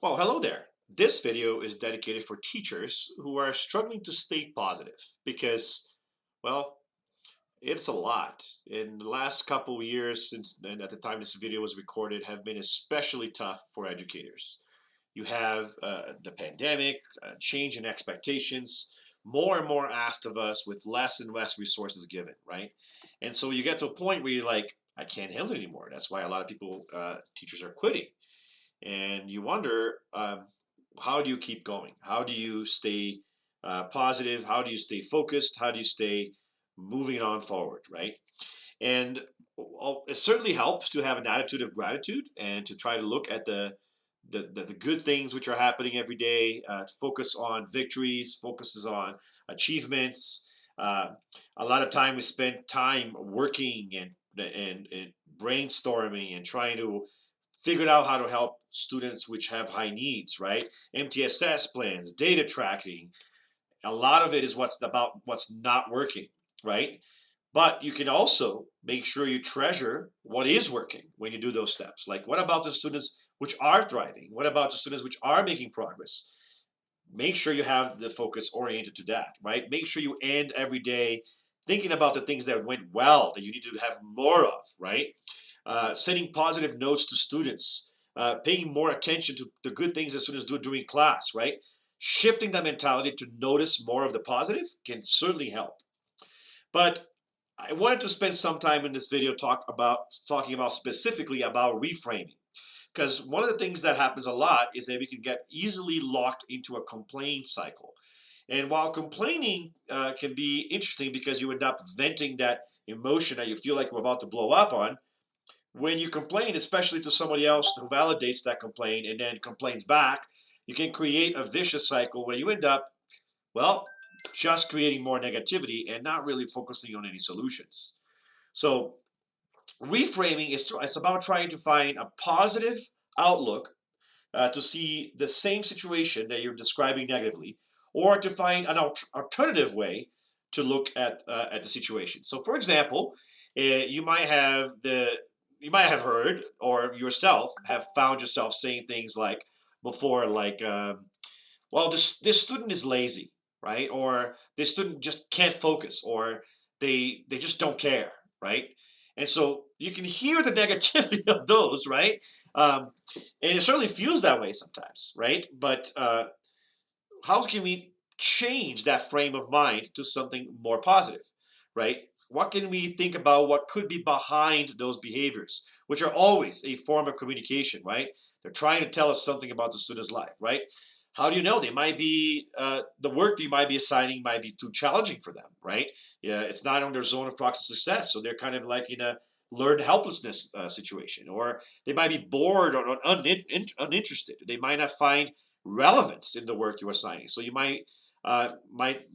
Well, hello there. This video is dedicated for teachers who are struggling to stay positive because, well, it's a lot. In the last couple of years, since and at the time this video was recorded, have been especially tough for educators. You have the pandemic, change in expectations, more and more asked of us with less and less resources given, right? And so you get to a point where you're like, I can't handle it anymore. That's why a lot of people, teachers are quitting and you wonder how do you keep going? How do you stay positive? How do you stay focused? How do you stay moving on forward, right? And it certainly helps to have an attitude of gratitude and to try to look at the good things which are happening every day. Focus on victories, focuses on achievements. Uh, a lot of time we spend time working and brainstorming and trying to figure out how to help students which have high needs, right? MTSS plans, data tracking. A lot of it is what's about what's not working, right? But you can also make sure you treasure what is working when you do those steps. Like, what about the students which are thriving? What about the students which are making progress? Make sure you have the focus oriented to that, right? Make sure you end every day thinking about the things that went well that you need to have more of, right? Sending positive notes to students, paying more attention to the good things that students do during class, right? Shifting the mentality to notice more of the positive can certainly help. But I wanted to spend some time in this video talking about specifically about reframing. Because one of the things that happens a lot is that we can get easily locked into a complaint cycle. And while complaining can be interesting because you end up venting that emotion that you feel like we're about to blow up on, when you complain, especially to somebody else who validates that complaint and then complains back, you can create a vicious cycle where you end up, well, just creating more negativity and not really focusing on any solutions. So reframing is it's about trying to find a positive outlook to see the same situation that you're describing negatively, or to find an alternative way to look at the situation. So, for example, you might have heard or yourself have found yourself saying things like before, like, "Well, this student is lazy, right?" Or "This student just can't focus," or "They just don't care," right? And so you can hear the negativity of those, right? Um, and it certainly feels that way sometimes, right? But how can we change that frame of mind to something more positive, right? What can we think about what could be behind those behaviors, which are always a form of communication, right? They're trying to tell us something about the student's life, right? How do you know? They might be the work you might be assigning might be too challenging for them, right? Yeah, it's not on their zone of proxy success, so they're kind of like in a learned helplessness situation, or they might be bored or uninterested. They might not find relevance in the work you're assigning. So you might that might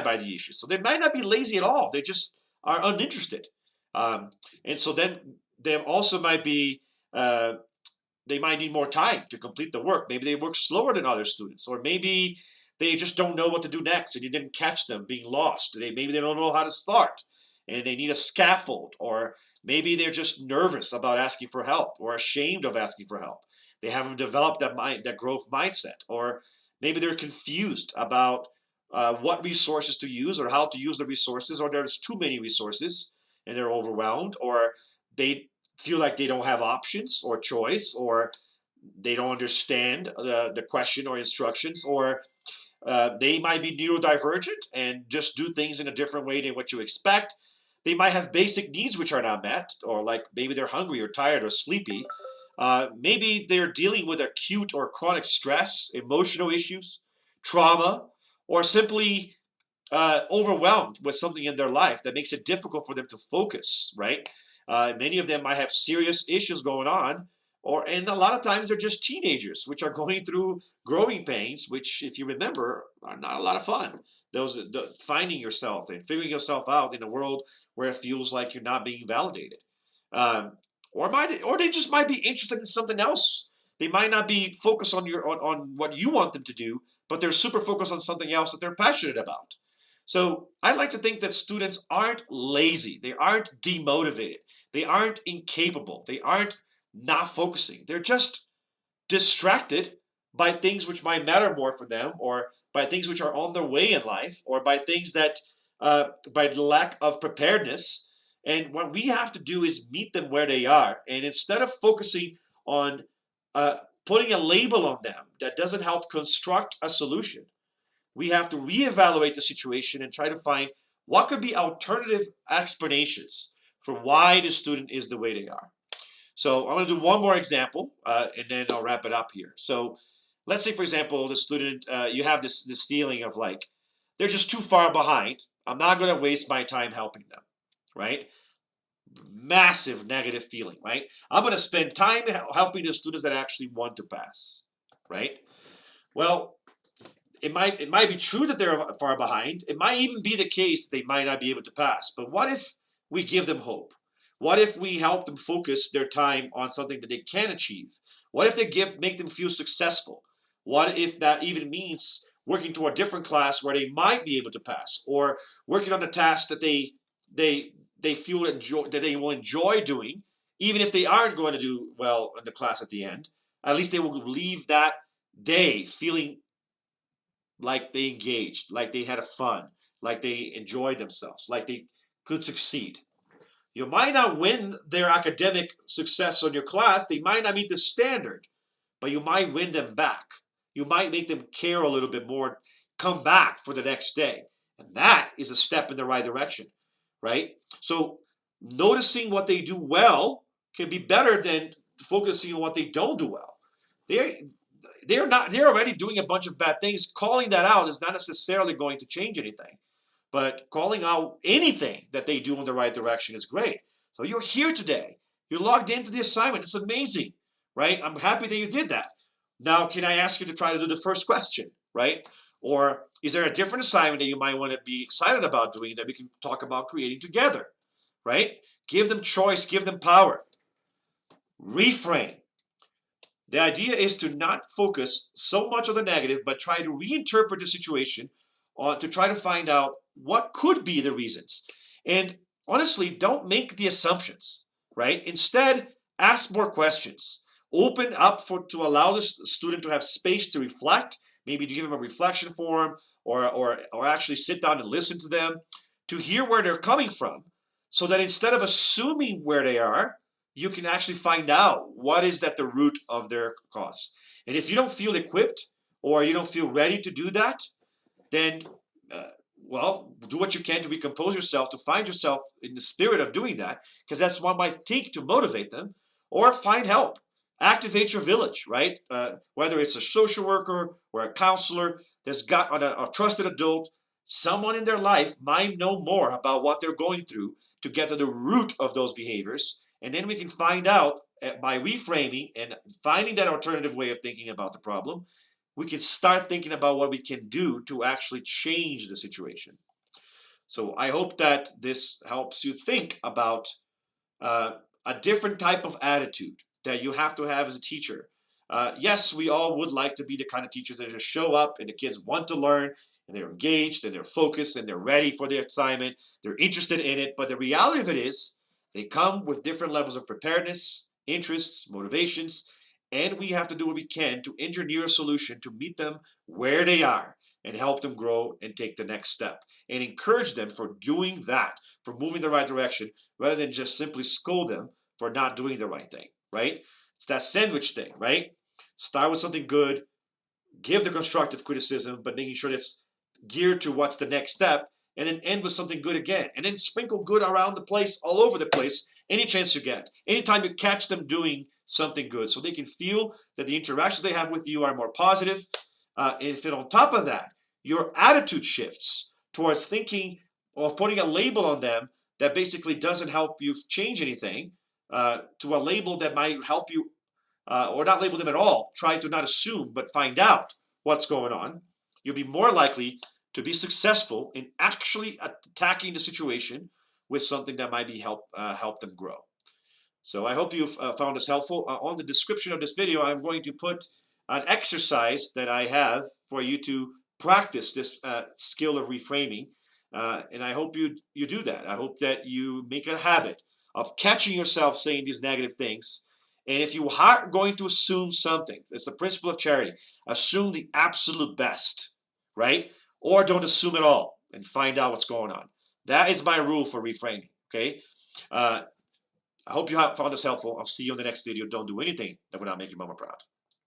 be the issue. So they might not be lazy at all. They just are uninterested. Um, and so then they also might be they might need more time to complete the work. Maybe they work slower than other students, or maybe they just don't know what to do next, and you didn't catch them being lost. Maybe they don't know how to start, and they need a scaffold, or maybe they're just nervous about asking for help, or ashamed of asking for help. They haven't developed that growth mindset, or maybe they're confused about what resources to use or how to use the resources, or there's too many resources and they're overwhelmed, or they feel like they don't have options or choice, or they don't understand the question or instructions, or they might be neurodivergent and just do things in a different way than what you expect. They might have basic needs which are not met, or like maybe they're hungry or tired or sleepy. Maybe they're dealing with acute or chronic stress, emotional issues, trauma, or simply overwhelmed with something in their life that makes it difficult for them to focus, right? Many of them might have serious issues going on, and a lot of times they're just teenagers, which are going through growing pains, which, if you remember, are not a lot of fun. Finding yourself and figuring yourself out in a world where it feels like you're not being validated, or they just might be interested in something else. They might not be focused on what you want them to do, but they're super focused on something else that they're passionate about. So I like to think that students aren't lazy. They aren't demotivated. They aren't incapable. They aren't not focusing. They're just distracted by things which might matter more for them, or by things which are on their way in life, or by things that, by the lack of preparedness. And what we have to do is meet them where they are. And instead of focusing on uh, putting a label on them that doesn't help construct a solution, we have to reevaluate the situation and try to find what could be alternative explanations for why the student is the way they are. So I'm going to do one more example, and then I'll wrap it up here. So let's say, for example, the student, you have this feeling of like they're just too far behind. I'm not going to waste my time helping them, right? Massive negative feeling, right? I'm going to spend time helping the students that actually want to pass, right? Well, it might be true that they're far behind. It might even be the case they might not be able to pass. But what if we give them hope? What if we help them focus their time on something that they can achieve? What if they make them feel successful? What if that even means working to a different class where they might be able to pass, or working on a task that they feel that they will enjoy doing, even if they aren't going to do well in the class at the end? At least they will leave that day feeling like they engaged, like they had a fun, like they enjoyed themselves, like they could succeed. You might not win their academic success on your class, they might not meet the standard, but you might win them back. You might make them care a little bit more, come back for the next day. And that is a step in the right direction, right? So noticing what they do well can be better than focusing on what they don't do well. They they're already doing a bunch of bad things. Calling that out is not necessarily going to change anything. But calling out anything that they do in the right direction is great. So you're here today. You're logged into the assignment. It's amazing, right? I'm happy that you did that. Now, can I ask you to try to do the first question, right? Or is there a different assignment that you might want to be excited about doing that we can talk about creating together, right? Give them choice, give them power. Reframe. The idea is to not focus so much on the negative, but try to reinterpret the situation to try to find out what could be the reasons. And honestly, don't make the assumptions, right? Instead, ask more questions. Open up to allow the student to have space to reflect, maybe to give them a reflection forum, or actually sit down and listen to them, to hear where they're coming from, so that instead of assuming where they are, you can actually find out what is at the root of their cause. And if you don't feel equipped, or you don't feel ready to do that, then, uh, well, do what you can to recompose yourself, to find yourself in the spirit of doing that, because that's what might take to motivate them, or find help. Activate your village, right? Whether it's a social worker or a counselor that's got a trusted adult, someone in their life might know more about what they're going through to get to the root of those behaviors. And then we can find out, by reframing and finding that alternative way of thinking about the problem, we can start thinking about what we can do to actually change the situation. So I hope that this helps you think about uh, a different type of attitude that you have to have as a teacher. Yes, we all would like to be the kind of teachers that just show up and the kids want to learn and they're engaged and they're focused and they're ready for the assignment. They're interested in it. But the reality of it is, they come with different levels of preparedness, interests, motivations, and we have to do what we can to engineer a solution to meet them where they are and help them grow and take the next step and encourage them for doing that, for moving the right direction, rather than just simply scold them for not doing the right thing, right? It's that sandwich thing, right? Start with something good, give the constructive criticism, but making sure that's geared to what's the next step, and then end with something good again, and then sprinkle good around the place, all over the place, any chance you get, anytime you catch them doing something good, so they can feel that the interactions they have with you are more positive. And if on top of that, your attitude shifts towards thinking or putting a label on them that basically doesn't help you change anything, to a label that might help you, or not label them at all. Try to not assume, but find out what's going on. You'll be more likely to be successful in actually attacking the situation with something that might be help them grow. So I hope you've found this helpful. On the description of this video, I'm going to put an exercise that I have for you to practice this skill of reframing. And I hope you do that. I hope that you make a habit of catching yourself saying these negative things And if you are going to assume something, it's the principle of charity. Assume the absolute best, right? Or don't assume at all and find out what's going on. That is my rule for reframing. Okay. I hope you have found this helpful. I'll see you in the next video. Don't do anything that will not make your mama proud.